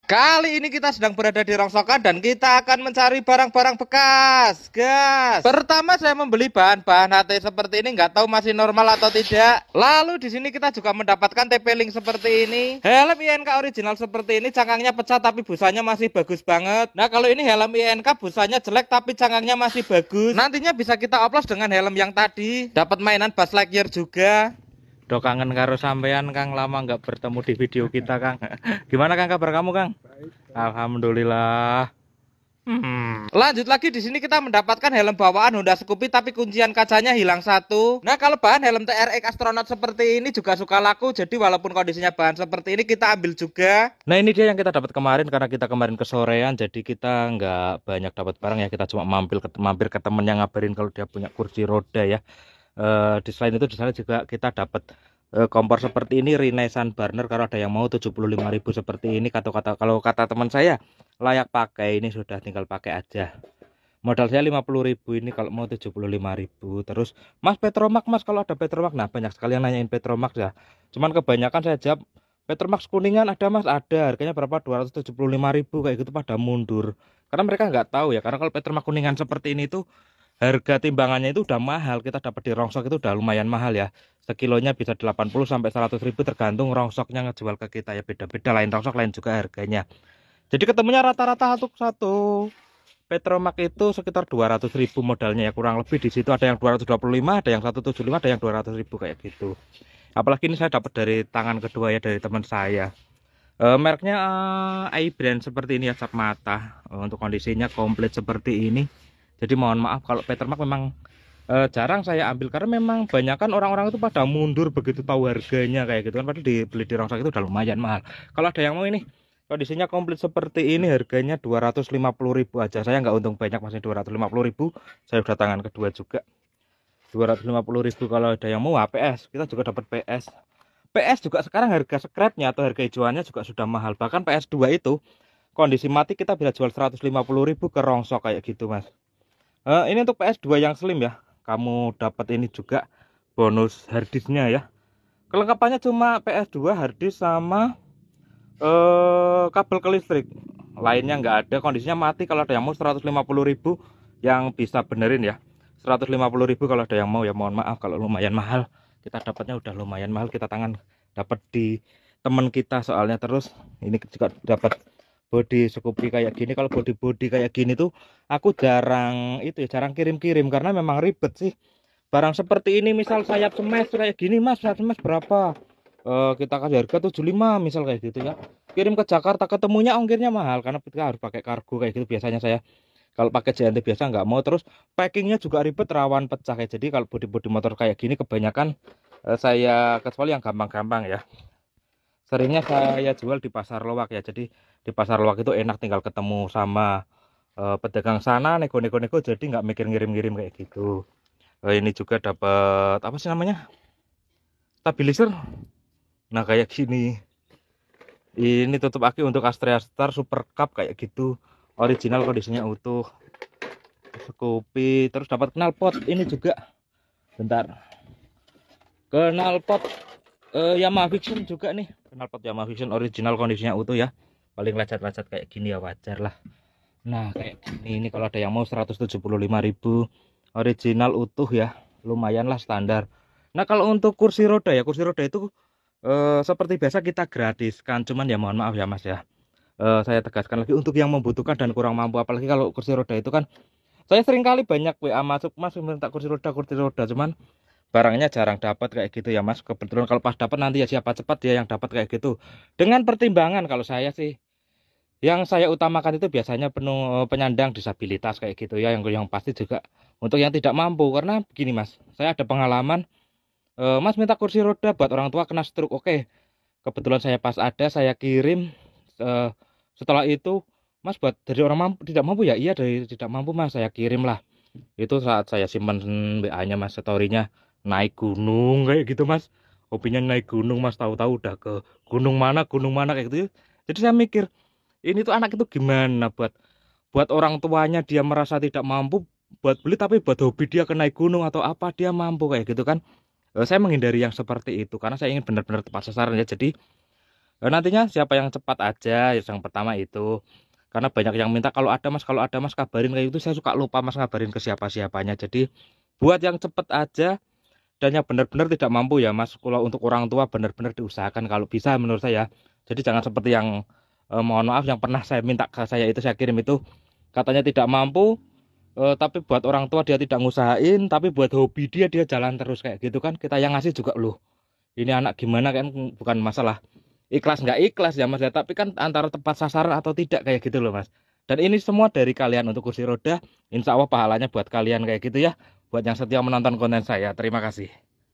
Kali ini kita sedang berada di rongsokan dan kita akan mencari barang-barang bekas, guys. Pertama saya membeli bahan-bahan HT seperti ini, nggak tahu masih normal atau tidak. Lalu di sini kita juga mendapatkan TP-Link seperti ini. Helm INK original seperti ini, cangkangnya pecah tapi busanya masih bagus banget. Nah kalau ini helm INK busanya jelek tapi cangkangnya masih bagus. Nantinya bisa kita oplos dengan helm yang tadi. Dapat mainan Buzz Lightyear juga. Do kangen karo sampean Kang, lama nggak bertemu di video kita Kang. Gimana Kang kabar kamu Kang? Alhamdulillah. Lanjut lagi di sini kita mendapatkan helm bawaan Honda Scoopy tapi kuncian kacanya hilang satu. Nah kalau bahan helm TRX Astronaut seperti ini juga suka laku, jadi walaupun kondisinya bahan seperti ini kita ambil juga. Nah ini dia yang kita dapat kemarin karena kita kemarin kesorean, jadi kita nggak banyak dapat barang ya, kita cuma mampir ke temen yang ngabarin kalau dia punya kursi roda ya. Selain itu di sana juga kita dapat kompor seperti ini Renaissance burner, kalau ada yang mau 75.000 seperti ini. Kalau kata teman saya layak pakai, ini sudah tinggal pakai aja. Modal saya 50.000 ini kalau mau 75.000. Terus Mas Petromax Mas, kalau ada Petromax, nah banyak sekali yang nanyain Petromax ya. Cuman kebanyakan saya jawab Petromax Kuningan ada Mas, ada, harganya berapa, 275.000 kayak gitu, pada mundur karena mereka nggak tahu ya. Karena kalau Petromax Kuningan seperti ini tuh harga timbangannya itu udah mahal, kita dapat di rongsok itu udah lumayan mahal ya. Sekilonya bisa 80 sampai 100.000 tergantung rongsoknya ngejual ke kita ya, beda-beda, lain rongsok lain juga harganya. Jadi ketemunya rata-rata untuk satu Petromax itu sekitar 200.000 modalnya ya, kurang lebih. Di situ ada yang 225, ada yang 175, ada yang 200.000 kayak gitu. Apalagi ini saya dapat dari tangan kedua ya, dari teman saya. Mereknya iBrand seperti ini ya, cap mata. Untuk kondisinya komplit seperti ini. Jadi mohon maaf kalau Petromax memang jarang saya ambil karena memang banyakan orang-orang itu pada mundur begitu tahu harganya kayak gitu kan, padahal dibeli di rongsok itu udah lumayan mahal. Kalau ada yang mau ini kondisinya komplit seperti ini, harganya 250.000 aja. Saya nggak untung banyak, masih 250.000. Saya udah tangan kedua juga 250.000. Kalau ada yang mau PS, kita juga dapat PS juga sekarang harga scrapnya atau harga hijauannya juga sudah mahal. Bahkan PS2 itu kondisi mati kita bisa jual 150.000 ke rongsok kayak gitu Mas. Ini untuk PS2 yang slim ya, kamu dapat ini juga bonus harddisknya ya. Kelengkapannya cuma PS2, harddisk sama kabel ke listrik, lainnya nggak ada. Kondisinya mati. Kalau ada yang mau 150.000 yang bisa benerin ya, 150.000 kalau ada yang mau ya. Mohon maaf kalau lumayan mahal, kita dapatnya udah lumayan mahal, kita tangan dapat di temen kita soalnya. Terus ini juga dapat body Scoopy kayak gini. Kalau body kayak gini tuh aku jarang itu ya, jarang kirim-kirim karena memang ribet sih. Barang seperti ini misal sayap smash kayak gini Mas, sayap smash berapa, kita kasih harga 75 misal kayak gitu ya. Kirim ke Jakarta, ketemunya ongkirnya mahal karena kita harus pakai kargo kayak gitu. Biasanya saya kalau pakai JNT biasa nggak mau. Terus packingnya juga ribet, rawan pecah kayak. Jadi kalau bodi motor kayak gini kebanyakan saya kecuali yang gampang-gampang ya, seringnya saya jual di pasar loak ya. Jadi di pasar loak itu enak, tinggal ketemu sama pedagang sana, nego-nego, jadi nggak mikir ngirim-ngirim kayak gitu. Ini juga dapat apa sih namanya, stabilizer. Nah kayak gini, ini tutup aki untuk Astrea Star Super Cup kayak gitu, original, kondisinya utuh, Scoopy. Terus dapat knalpot ini juga, bentar, knalpot Yamaha Vision juga nih, knalpot Yamaha Vision original, kondisinya utuh ya. Paling lecet-lecet kayak gini ya wajar lah. Nah kayak gini, ini kalau ada yang mau 175.000, original utuh ya, lumayan lah standar. Nah kalau untuk kursi roda ya, kursi roda itu seperti biasa kita gratiskan, cuman ya mohon maaf ya Mas ya, saya tegaskan lagi untuk yang membutuhkan dan kurang mampu. Apalagi kalau kursi roda itu kan saya sering kali banyak WA masuk, Mas minta kursi roda, cuman barangnya jarang dapat kayak gitu ya Mas. Kebetulan kalau pas dapat nanti ya siapa cepat dia yang dapat kayak gitu. Dengan pertimbangan kalau saya sih, yang saya utamakan itu biasanya penuh penyandang disabilitas kayak gitu ya, yang pasti juga untuk yang tidak mampu. Karena begini Mas, saya ada pengalaman, Mas minta kursi roda buat orang tua kena stroke. Oke, kebetulan saya pas ada, saya kirim. eh, Setelah itu Mas buat dari orang mampu, tidak mampu ya, iya dari tidak mampu Mas, saya kirim lah. Itu saat saya simpan WA-nya Mas, story-nya naik gunung kayak gitu Mas, hobinya naik gunung Mas, tahu-tahu udah ke gunung mana kayak gitu. Jadi saya mikir ini tuh anak itu gimana, buat buat orang tuanya dia merasa tidak mampu buat beli, tapi buat hobi dia ke naik gunung atau apa dia mampu kayak gitu kan. Saya menghindari yang seperti itu karena saya ingin benar-benar tepat sasaran ya. Jadi Nantinya siapa yang cepat aja yang pertama itu. Karena banyak yang minta kalau ada mas kabarin kayak gitu, saya suka lupa mas ngabarin ke siapa-siapanya. Jadi buat yang cepet aja dan yang benar-benar tidak mampu ya mas, kalau untuk orang tua benar-benar diusahakan kalau bisa menurut saya. Jadi jangan seperti yang mohon maaf yang pernah saya minta ke saya itu, saya kirim itu katanya tidak mampu, tapi buat orang tua dia tidak ngusahain, tapi buat hobi dia jalan terus kayak gitu kan, kita yang ngasih juga loh. Ini anak gimana kan, bukan masalah ikhlas nggak ikhlas ya mas ya, tapi kan antara tepat sasaran atau tidak kayak gitu loh mas. Dan ini semua dari kalian untuk kursi roda, insya Allah pahalanya buat kalian kayak gitu ya, buat yang setia menonton konten saya. Terima kasih.